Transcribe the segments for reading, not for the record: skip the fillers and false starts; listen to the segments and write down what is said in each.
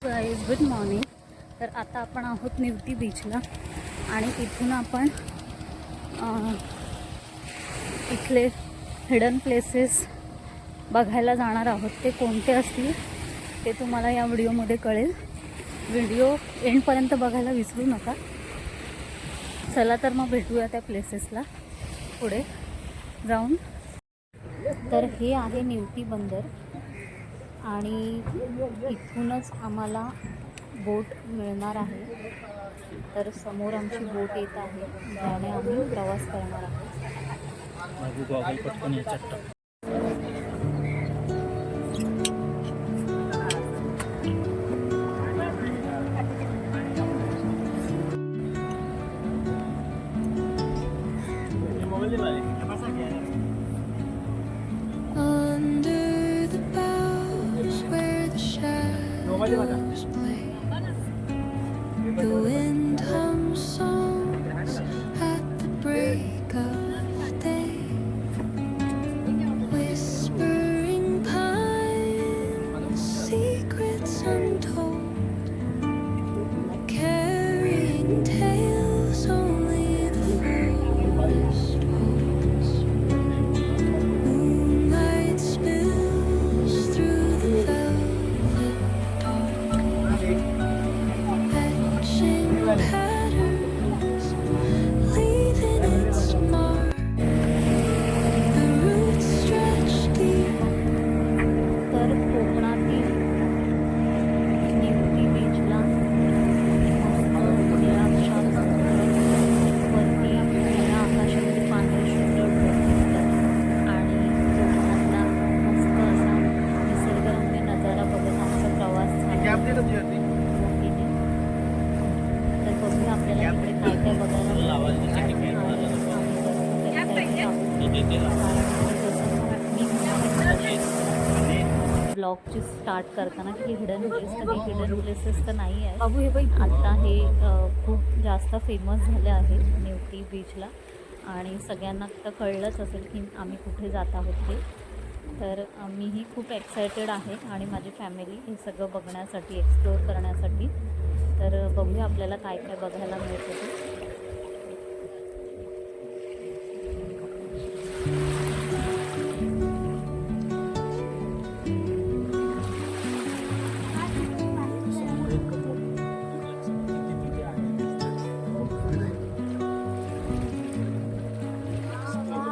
Guys good morning. तर आता आपण आहोत निवती बीचला आणि इथून आपण इथले हिडन प्लेसेस बघायला जाणार आहोत. ते कोणते असतील ते तुम्हाला या व्हिडिओमध्ये कळेल. व्हिडिओ एंडपर्यंत बघायला विसरू नका. चला तर मग भेटूया त्या प्लेसेसला पुढे जाऊन. तर हे आहे निवती बंदर आणि इथूनच आम्हाला बोट मिळणार आहे. तर समोर आमची बोट येत आहे ज्याने आम्ही प्रवास करणार आहोत. The wind hums songs at the break of day, whispering pines, secrets untold, carrying tales only the forest holds. Moonlight spills through the velvet dark, etching patterns, leaving its mark. The roots stretch deep. तर कोकणातील निवती बीचला वरती आपल्याला आकाशामध्ये पांढरे शुभ्र ढग आणि कोकणातला मस्त असा निसर्गरम्य नजारा बघत आमचा प्रवास झाला. तर बघूया आपल्याला इकडे काय काय बघायला ब्लॉगची स्टार्ट करताना की हिडन प्लेसेस तर नाही आहे. बाबू हे बाई आता हे खूप जास्त फेमस झाले आहे निवती बीचला आणि सगळ्यांना तर कळलंच असेल की आम्ही कुठे जात आहोत ते. तर मीही खूप एक्सायटेड आहे आणि माझी फॅमिली हे सगळं बघण्यासाठी, एक्सप्लोअर करण्यासाठी. तर बघूया आपल्याला काय काय बघायला मिळतं ते.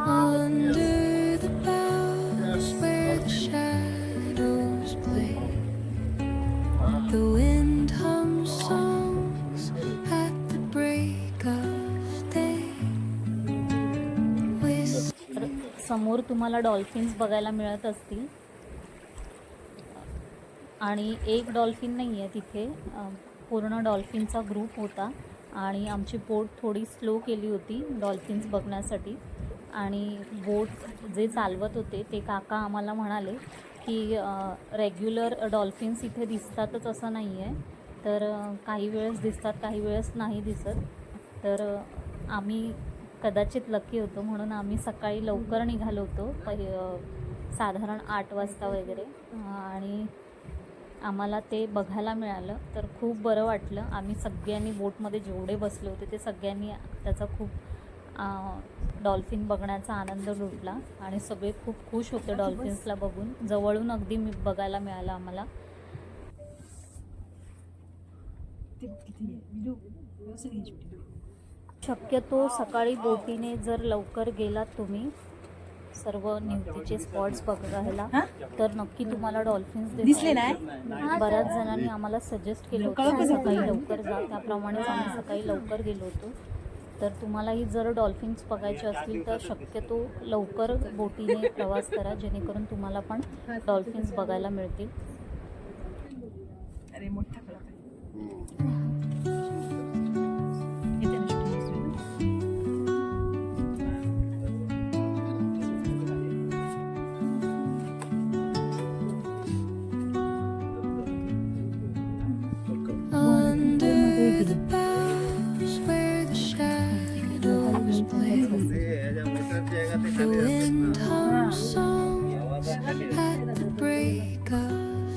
Under the boughs where the shadows play, the wind hums songs at the break of day. तर समोर तुम्हाला डॉल्फिन्स बघायला मिळत असतील आणि एक डॉल्फिन नाही आहे तिथे, पूर्ण डॉल्फिनचा ग्रुप होता आणि आमची बोट थोडी स्लो केली होती डॉल्फिन्स बघण्यासाठी. आणि बोट जे चालवत होते ते काका आम्हाला म्हणाले की रेग्युलर डॉल्फिन्स इथे दिसतातच असं नाही आहे, तर काही वेळेस दिसतात, काही वेळेस नाही दिसत. तर आम्ही कदाचित लकी होतो म्हणून आम्ही सकाळी लवकर निघालो होतो, साधारण 8 वाजता वगैरे, आणि आम्हाला ते बघायला मिळालं. तर खूप बरं वाटलं. आम्ही सगळ्यांनी बोटमध्ये जेवढे बसले होते ते सगळ्यांनी त्याचा खूप डॉल्फिन बघण्याचा आनंद लुटला आणि सगळे खूप खुश होते डॉल्फिन्सला बघून. जवळून अगदी बघायला मिळालं आम्हाला. शक्यतो सकाळी बोटीने जर लवकर गेलात तुम्ही सर्व निवतीचे स्पॉट्स बघायला तर नक्की तुम्हाला डॉल्फिन्स दिसले. बऱ्याच जणांनी आम्हाला सजेस्ट केलं होतं सकाळी लवकर जा, त्याप्रमाणेच आम्ही सकाळी लवकर गेलो होतो. तर तुम्हालाही जर डॉल्फिन्स बघायचे असतील तर शक्यतो लवकर बोटीने प्रवास करा जेणेकरून तुम्हाला पण डॉल्फिन्स बघायला मिळतील. Under the boughs where the shadows play, the wind hums songs at the break of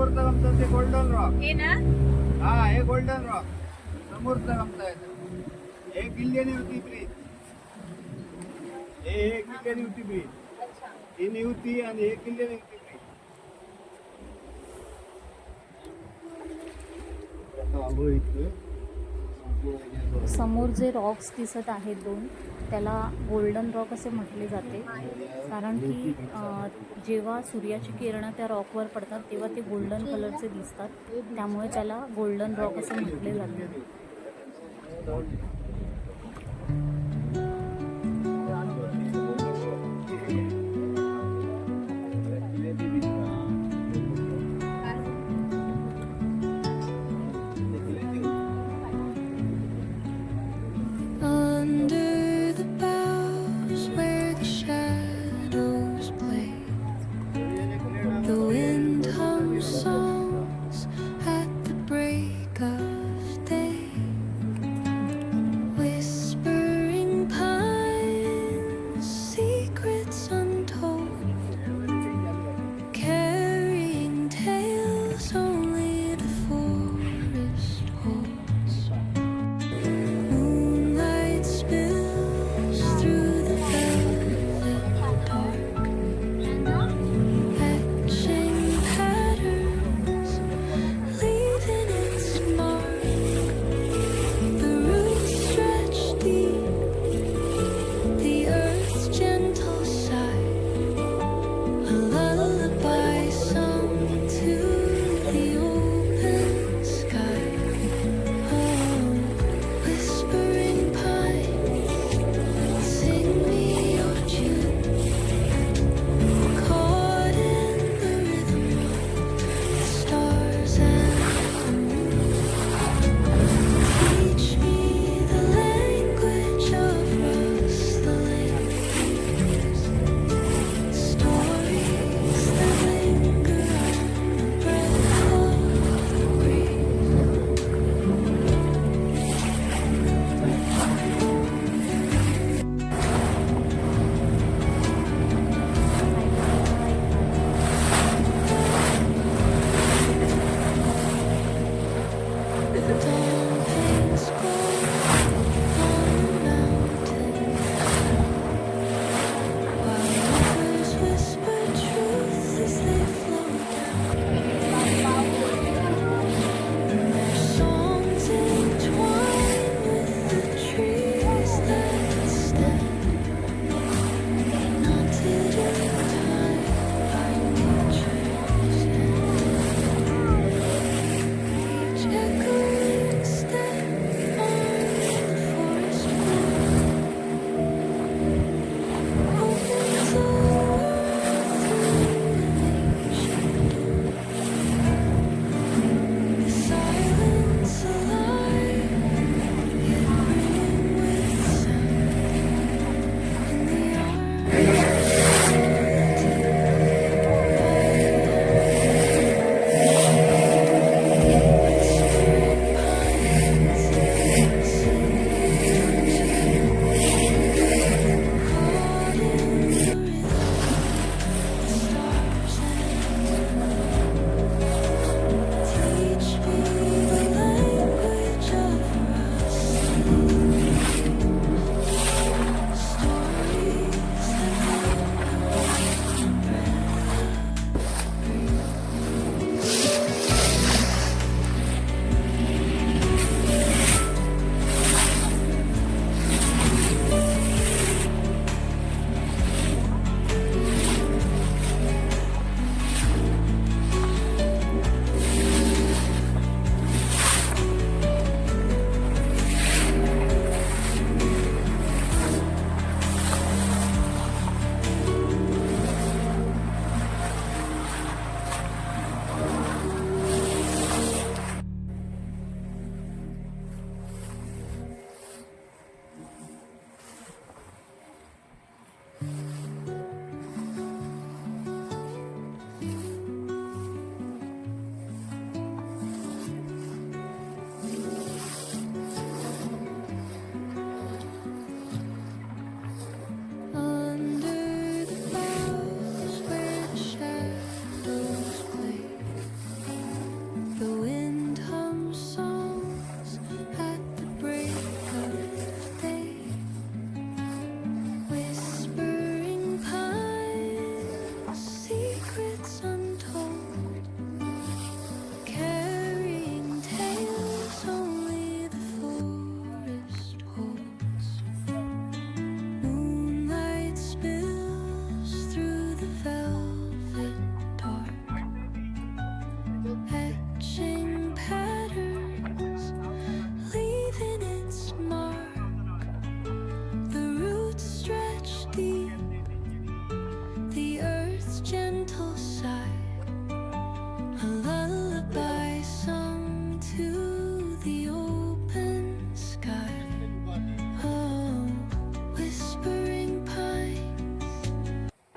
समोरचं रमतं ते गोल्डन रॉक. हे ना हा हे गोल्डन रॉक समोरचं रमतं आहे. हे किल्ले निवती ब्रिज. हे किल्ले निवती ब्रिज. ही निवती आणि हे किल्ले निवती ब्रिज. आता आलो इथे. समोर जे रॉक्स दिसत आहेत दोन, त्याला गोल्डन रॉक असे म्हटले जाते. कारण की जेव्हा सूर्याची किरणं त्या रॉकवर पडतात तेव्हा ते गोल्डन कलरचे दिसतात, त्यामुळे त्याला गोल्डन रॉक असे म्हटले जाते. Under the boughs where the shadows play, the wind hums songs at the break of day.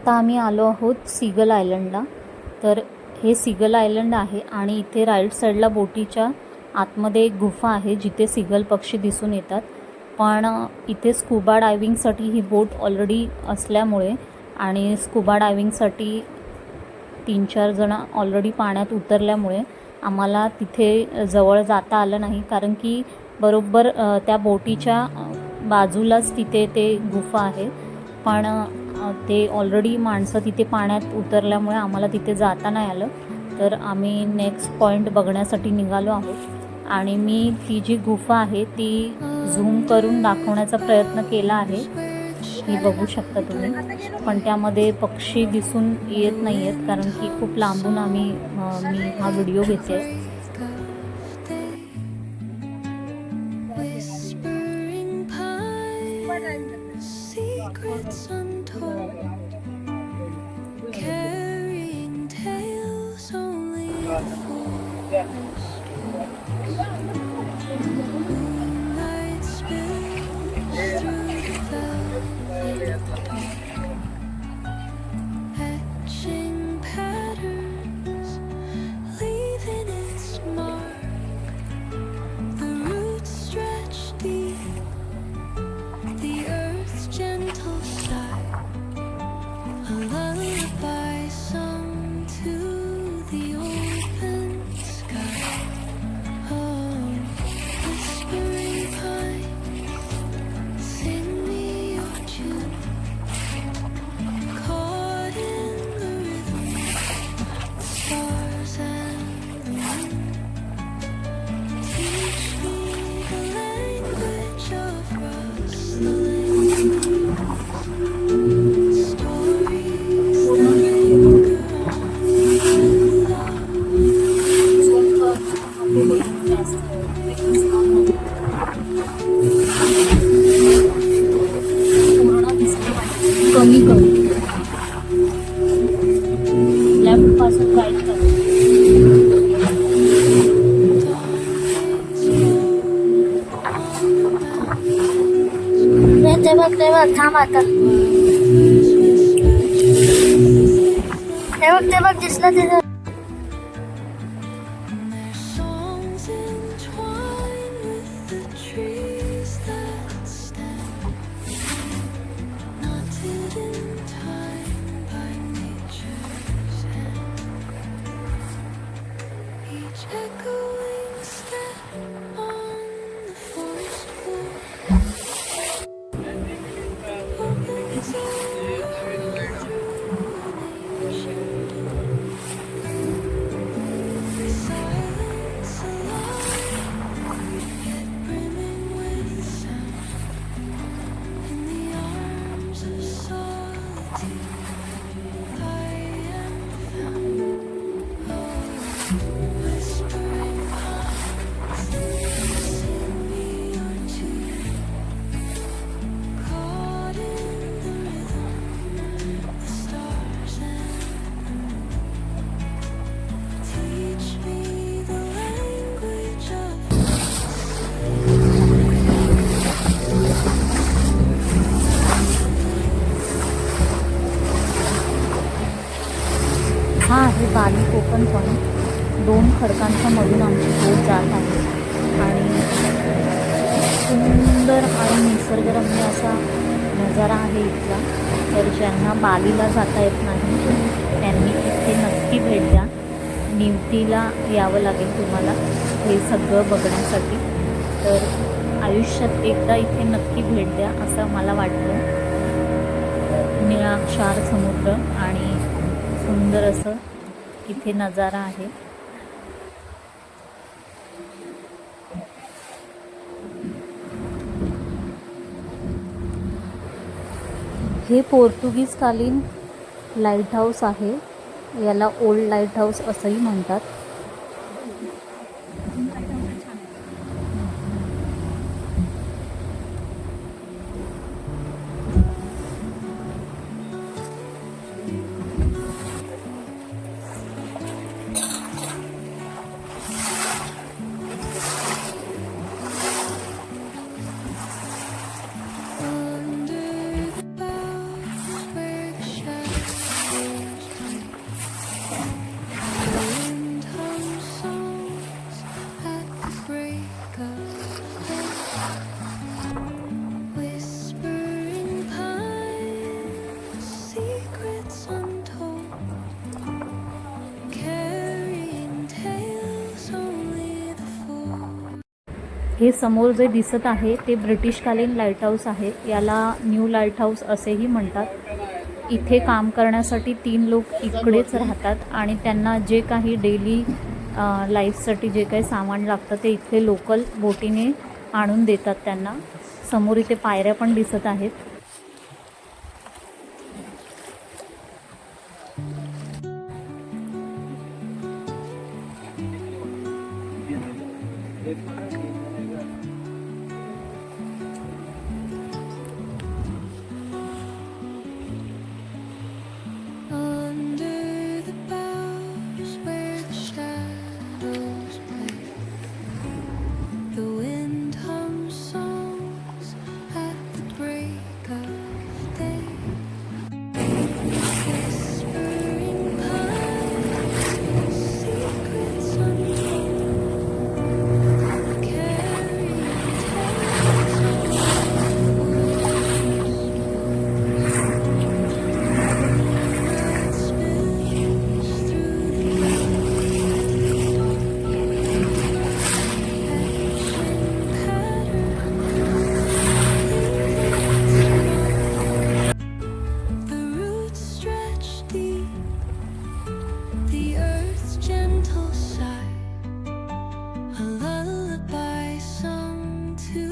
आता आम्ही आलो आहोत सीगल आयलंडला. तर हे सीगल आयलंड आहे आणि इथे राईट साईडला बोटीच्या आतमध्ये एक गुफा आहे जिथे सीगल पक्षी दिसून येतात. पण इथे स्कुबा डायविंगसाठी ही बोट ऑलरेडी असल्यामुळे आणि स्कुबा डायविंगसाठी 3-4 जण ऑलरेडी पाण्यात उतरल्यामुळे आम्हाला तिथे जवळ जाता आलं नाही, कारण की बरोबर त्या बोटीच्या बाजूलाच तिथे ते गुफा आहे. पण ते ऑलरेडी माणसं तिथे पाण्यात उतरल्यामुळे आम्हाला तिथे जाता नाही आलं. तर आम्ही नेक्स्ट पॉईंट बघण्यासाठी निघालो आहोत आणि मी ती जी गुफा आहे ती झूम करून दाखवण्याचा प्रयत्न केला आहे. ही बघू शकता तुम्ही, पण त्यामध्ये पक्षी दिसून येत नाही आहेत कारण की खूप लांबून मी हा व्हिडिओ घेते. Whispering pines, secrets untold, carrying tales only moonlight spills through the velvet, etching patterns, leaving its mark. The roots stretch deep, the earth's gentle sigh, a lullaby sung to the open sky. Oh, whispering pines, sing me your tune, caught in the rhythm, the stars and the moon. Teach me the language of rustling, stories that linger कमी करू left पासून right करू. ते बघ थांब आता. ते बघ दिसलं तिथं. songs entwined with the trees that stand, knotted in time by nature's hand. Each echoing step on the forest floor opens a world through an ancient door. Silence alive, yet brimming with sound. In the arms of solitude, I am found. Oh, whispering pines, sing me your tune. Caught in the rhythm, the stars and the moon. Teach me the language of हा आहे बाली Konkan point. 2 खडकांच्या मधून आमची boat जात आहे आणि सुंदर आणि निसर्गरम्य असा नजारा आहे इथला. तर ज्यांना बालीला जाता येत नाही त्यांनी इथे नक्की भेट द्या. निवतीला यावं लागेल तुम्हाला हे सगळं बघण्यासाठी. तर आयुष्यात एकदा इथे नक्की भेट द्या असं मला वाटतं. निळाक्षार समुद्र आणि सुंदर असं इथे नजारा आहे. हे पोर्तुगीजकालीन लाईट हाऊस आहे. याला ओल्ड लाईट हाऊस असंही म्हणतात. under the boughs where the shadows हे समोर जे दिसत आहे ते ब्रिटिशकालीन लाईट हाऊस आहे. याला न्यू लाईट हाऊस असेही म्हणतात. इथे काम करण्यासाठी 3 लोक इकडेच राहतात आणि त्यांना जे काही डेली लाईफसाठी जे काही सामान लागतं ते इथले लोकल बोटीने आणून देतात त्यांना. समोर इथे पायऱ्या पण दिसत आहेत. Under the boughs where the shadows play, the wind hums songs at the break of day. Whispering pines, secrets untold, carrying tales of the roots stretch deep, the earth's gentle sigh, a lullaby sung to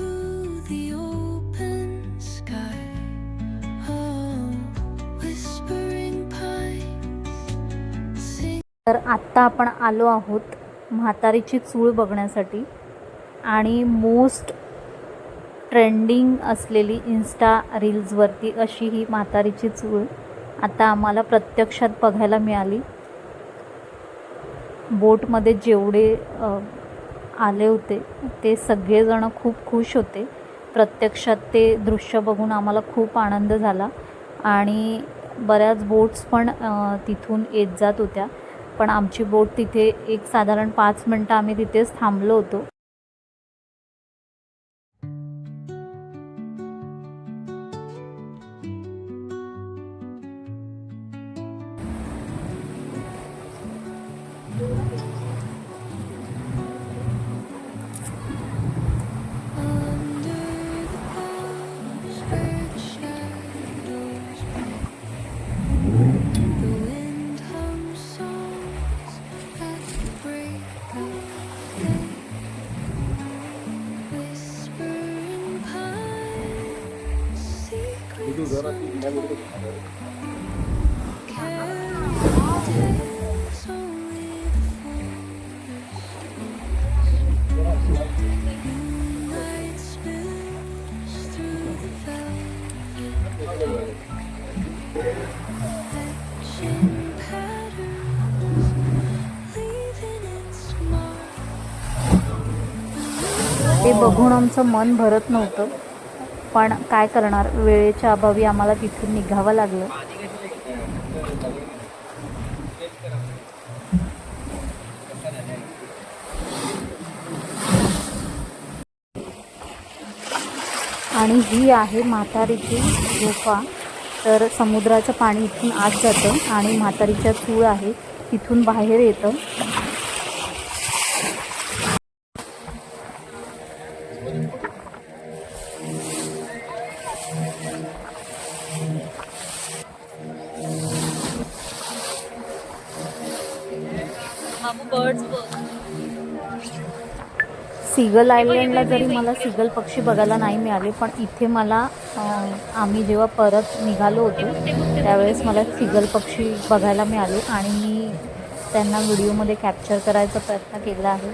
the open sky. Oh, whispering pines sing. तर आत्ता आपण आलो आहोत म्हातारीची चूळ बघण्यासाठी आणि most trending असलेली Insta रील्सवरती अशी ही म्हातारीची चूळ आता आम्हाला प्रत्यक्षात बघायला मिळाली. बोटमध्ये जेवढे आले होते ते सगळेजण खूप खुश होते. प्रत्यक्षात ते दृश्य बघून आम्हाला खूप आनंद झाला आणि बऱ्याच बोट्स पण तिथून येत जात होत्या. पण आमची बोट तिथे एक साधारण 5 मिनटं आम्ही तिथेच थांबलो होतो. Under the boughs where the shadows play, the wind hums songs at the break of day. Whispering pines, secrets untold, carrying tales only the forest knows. Moonlight spills through the velvet, etching patterns, leaving its mark. ते बघून आमचं मन भरत नव्हतं, पण काय करणार, वेळेच्या अभावी आम्हाला तिथून निघावं लागलं. आणि ही आहे म्हातारीची गुफा. तर समुद्राचं पाणी इथून आत जातं आणि म्हातारीच्या चूळ आहे तिथून बाहेर येतं. सीगल आयलंडला जरी मला सीगल पक्षी बघायला नाही मिळाले, पण इथे मला आम्ही जेव्हा परत निघालो होतो त्यावेळेस मला सीगल पक्षी बघायला मिळाले आणि मी त्यांना व्हिडिओमध्ये कॅप्चर करायचा प्रयत्न केला आहे.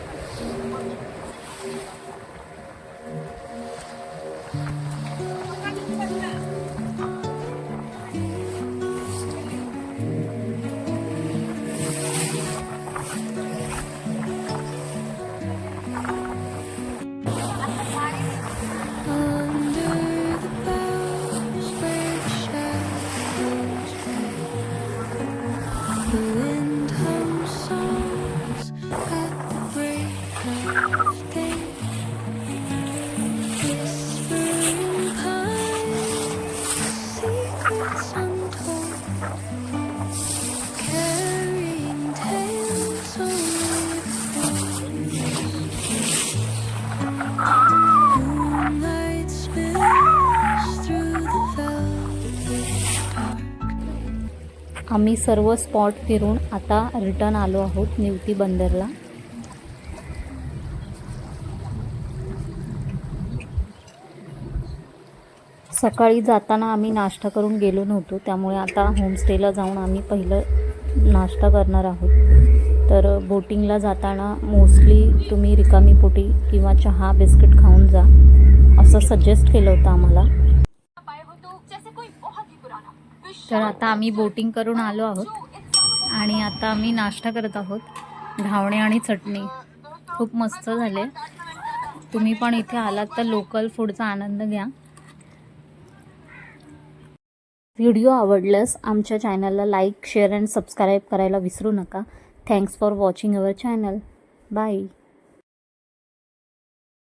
Under the boughs where the shadows play, the wind hums songs at the break of day. Whispering pines, secrets untold, carrying tales only the forest knows. आम्ही सर्व स्पॉट फिरून आता रिटर्न आलो आहोत निवती बंदरला. सकाळी जाताना आम्ही नाश्ता करून गेलो नव्हतो, त्यामुळे आता होमस्टेला जाऊन आम्ही पहिलं नाश्ता करणार आहोत. तर बोटिंगला जाताना मोस्टली तुम्ही रिकामी पोटी किंवा चहा बिस्किट खाऊन जा असं सजेस्ट केलं होतं आम्हाला. तर आता आम्ही बोटिंग करून आलो आहोत आणि आता आम्ही नाश्ता करत आहोत. घावणे आणि चटणी खूप मस्त झाले. तुम्ही पण इथे आलात तर लोकल फूडचा आनंद घ्या. व्हिडिओ आवडल्यास आमच्या चॅनलला लाईक, शेअर अँड सबस्क्राईब करायला विसरू नका. Thanks for watching our channel. Bye.